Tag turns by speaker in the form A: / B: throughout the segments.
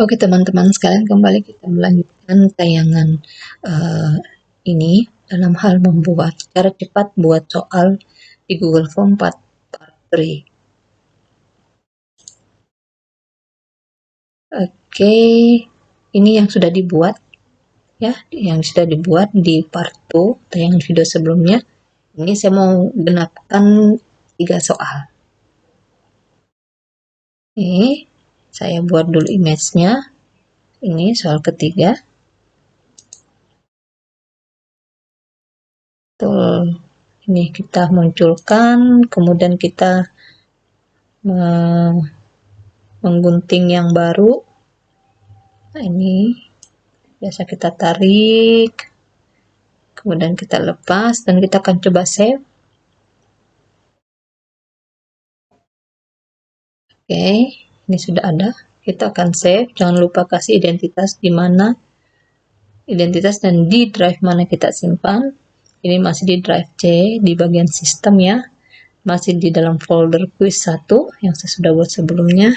A: Oke teman-teman sekalian, kembali kita melanjutkan tayangan ini dalam hal membuat cara cepat buat soal di Google Form Part 3. Oke, ini yang sudah dibuat ya, yang sudah dibuat di part 2 tayangan video sebelumnya. Ini saya mau genapkan 3 soal. Ini saya buat dulu image-nya. Ini soal ketiga. Betul. Ini kita munculkan, kemudian kita menggunting yang baru. Nah, ini biasa kita tarik, kemudian kita lepas, dan kita akan coba save. Oke, ini sudah ada. Kita akan save. Jangan lupa kasih identitas di mana identitas dan di drive mana kita simpan. Ini masih di drive C di bagian sistem ya. Masih di dalam folder quiz 1 yang saya sudah buat sebelumnya.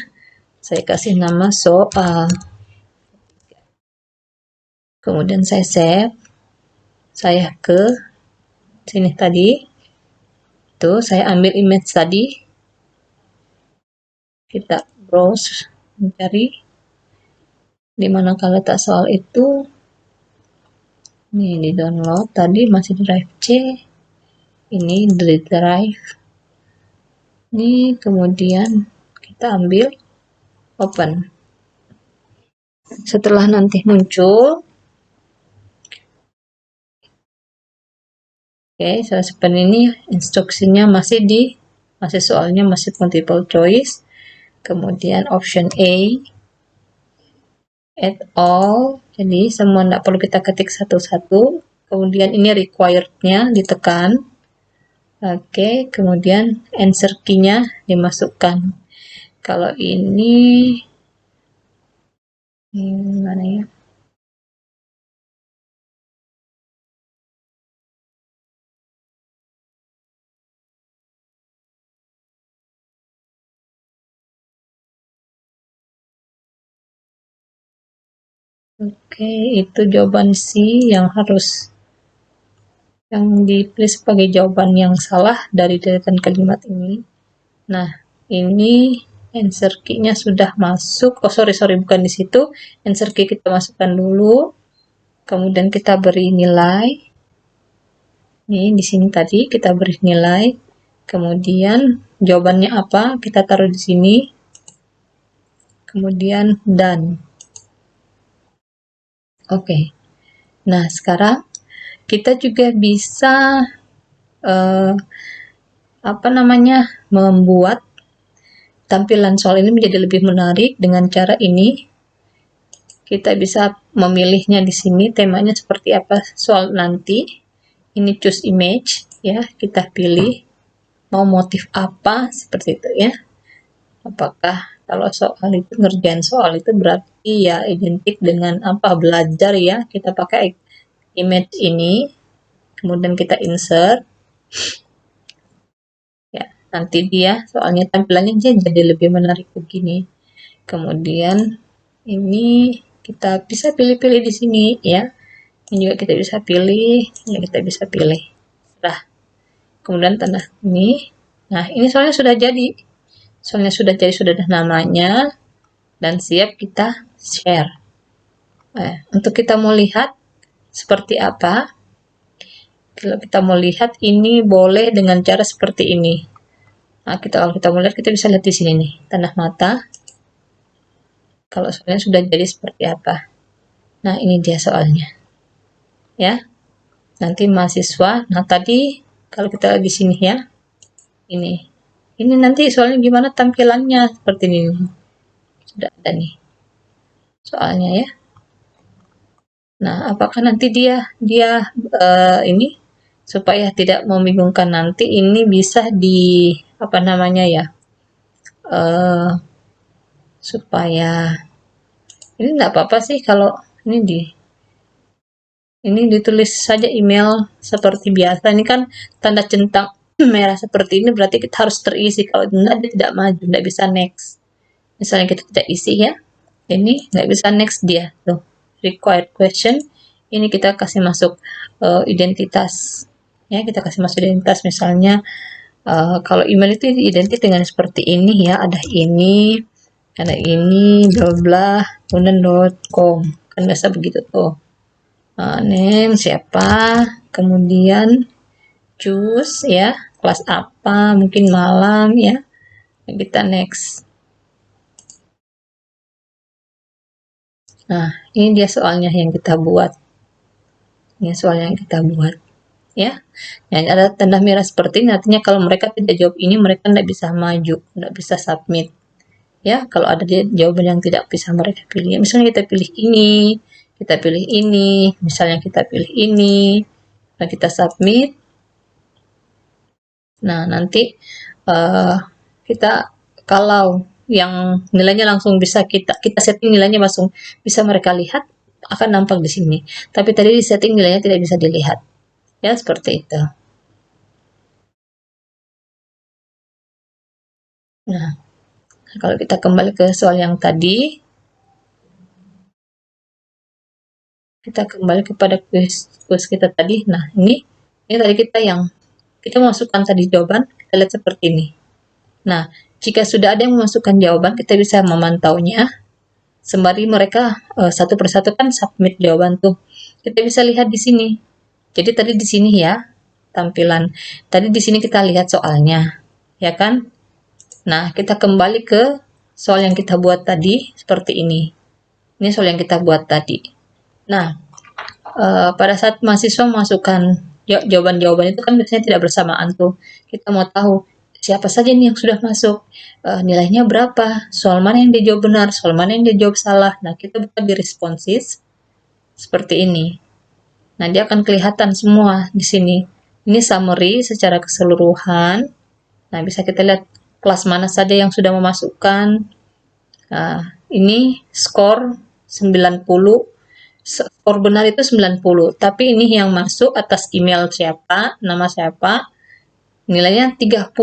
A: Saya kasih nama soal. Kemudian saya save. Saya ke sini tadi. Tuh, saya ambil image tadi. Kita browse, mencari di mana kalau letak soal itu. Ini di download tadi masih di drive C. Ini di drive. Ini kemudian kita ambil open. Setelah nanti muncul, oke, seperti ini instruksinya masih soalnya masih multiple choice. Kemudian option A, add all, jadi semua tidak perlu kita ketik satu-satu. Kemudian ini required-nya ditekan. Oke, kemudian answer key-nya dimasukkan. Kalau ini mana ya? Oke, itu jawaban C yang dipilih sebagai jawaban yang salah dari deretan kalimat ini. Nah, ini answer key-nya sudah masuk. Oh, sorry, bukan di situ. Answer key kita masukkan dulu. Kemudian kita beri nilai. Ini di sini tadi kita beri nilai. Kemudian jawabannya apa? Kita taruh di sini. Kemudian done. Oke. Nah, sekarang kita juga bisa membuat tampilan soal ini menjadi lebih menarik dengan cara ini. Kita bisa memilihnya di sini, temanya seperti apa soal nanti. Ini choose image ya, kita pilih mau motif apa seperti itu ya. Apakah kalau soal itu ngerjain soal itu berarti ya identik dengan apa, belajar ya, kita pakai image ini, kemudian kita insert ya, nanti dia soalnya tampilannya jadi lebih menarik begini. Kemudian ini kita bisa pilih-pilih di sini ya, ini juga kita bisa pilih, ini kita bisa pilih. Nah, kemudian tanda ini, nah ini soalnya sudah jadi, sudah ada namanya dan siap kita share. Untuk kita mau lihat seperti apa, kalau kita mau lihat ini boleh dengan cara seperti ini. Nah, kalau kita mau lihat, kita bisa lihat di sini nih, tanda mata. Kalau soalnya sudah jadi seperti apa. Nah, ini dia soalnya. Ya. Nanti mahasiswa, nah tadi kalau kita di sini ya, ini nanti soalnya gimana tampilannya seperti ini. Sudah ada nih soalnya ya. Nah, apakah nanti dia ini supaya tidak membingungkan nanti, ini bisa di supaya ini enggak apa-apa sih kalau ini ditulis saja email seperti biasa. Ini kan tanda centang merah seperti ini berarti kita harus terisi. Kalau tidak, dia tidak maju, tidak bisa next. Misalnya kita tidak isi ya, Ini nggak bisa next dia tuh, required question. Ini kita kasih masuk identitas ya, kita kasih masuk identitas. Misalnya kalau email itu identik dengan seperti ini ya, ada ini bla bla kemudian .com, kan biasa begitu tuh. Name siapa, kemudian choose ya, kelas apa, mungkin malam ya, kita next. Nah, ini dia soalnya yang kita buat. Ini soal yang kita buat. Ya, yang ada tanda merah seperti ini artinya kalau mereka tidak jawab ini, mereka tidak bisa maju, tidak bisa submit. Ya, kalau ada jawaban yang tidak bisa mereka pilih. Misalnya kita pilih ini, kita pilih ini, misalnya kita pilih ini, nah kita submit. Nah, nanti kita kalau yang nilainya langsung bisa kita setting nilainya langsung bisa mereka lihat, akan nampak di sini. Tapi tadi di setting nilainya tidak bisa dilihat. Ya, seperti itu. Nah, kalau kita kembali ke soal yang tadi, kita kembali kepada kuis kita tadi. Nah, ini tadi kita masukkan tadi jawaban, kita lihat seperti ini. Nah, jika sudah ada yang memasukkan jawaban, kita bisa memantaunya sembari mereka satu persatu kan submit jawaban tuh. Kita bisa lihat di sini. Jadi tadi di sini ya tampilan. Tadi di sini kita lihat soalnya, ya kan? Nah, kita kembali ke soal yang kita buat tadi seperti ini. Ini soal yang kita buat tadi. Nah, pada saat mahasiswa memasukkan jawaban-jawaban itu kan biasanya tidak bersamaan tuh. Kita mau tahu siapa saja nih yang sudah masuk, nilainya berapa, soal mana yang dia jawab benar, soal mana yang dia jawab salah. Nah, kita buka di responses seperti ini. Nah, dia akan kelihatan semua di sini. Ini summary secara keseluruhan. Nah, bisa kita lihat kelas mana saja yang sudah memasukkan. Nah, ini skor 90. Skor benar itu 90, tapi ini yang masuk atas email siapa, nama siapa, nilainya 30.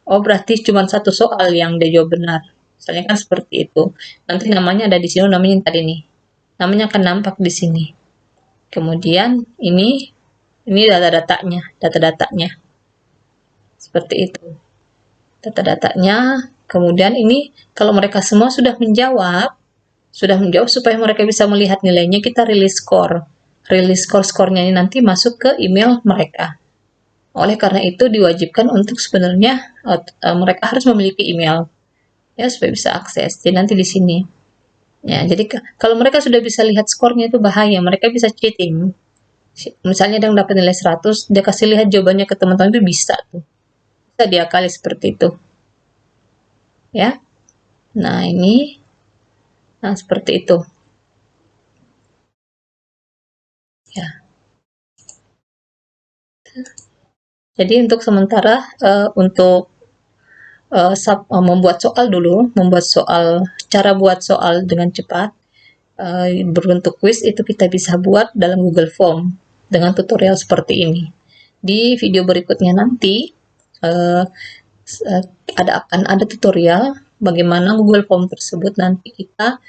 A: Oh, berarti cuma satu soal yang dia jawab benar. Misalnya kan seperti itu. Nanti namanya ada di sini, namanya yang tadi nih. Namanya akan nampak di sini. Kemudian ini data-datanya. Seperti itu. Data-datanya. Kemudian ini kalau mereka semua sudah menjawab supaya mereka bisa melihat nilainya, kita rilis skor. Rilis skornya ini nanti masuk ke email mereka. Oleh karena itu diwajibkan untuk sebenarnya mereka harus memiliki email ya supaya bisa akses. Jadi nanti di sini. Ya, jadi kalau mereka sudah bisa lihat skornya itu bahaya, mereka bisa cheating. Misalnya yang dapat nilai 100, dia kasih lihat jawabannya ke teman-teman itu bisa tuh. Bisa diakali seperti itu. Ya. Nah, seperti itu. Ya. Jadi untuk sementara untuk membuat soal dulu, cara buat soal dengan cepat berbentuk quiz itu kita bisa buat dalam Google Form dengan tutorial seperti ini. Di video berikutnya nanti akan ada tutorial bagaimana Google Form tersebut nanti kita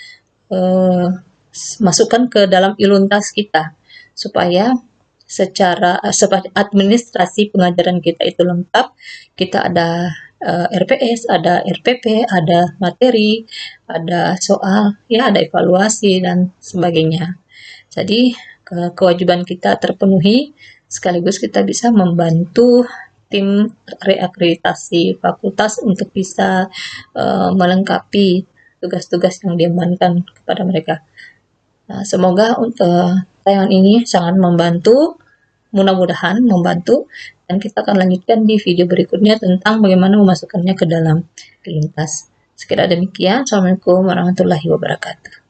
A: masukkan ke dalam Iluntas kita supaya secara administrasi pengajaran kita itu lengkap. Kita ada RPS, ada RPP, ada materi, ada soal, ya ada evaluasi dan sebagainya. Jadi kewajiban kita terpenuhi, sekaligus kita bisa membantu tim reakreditasi fakultas untuk bisa melengkapi tugas-tugas yang diamankan kepada mereka. Nah, semoga tayangan ini sangat membantu, mudah-mudahan membantu, dan kita akan lanjutkan di video berikutnya tentang bagaimana memasukkannya ke dalam lintas. Sekira demikian, Assalamualaikum warahmatullahi wabarakatuh.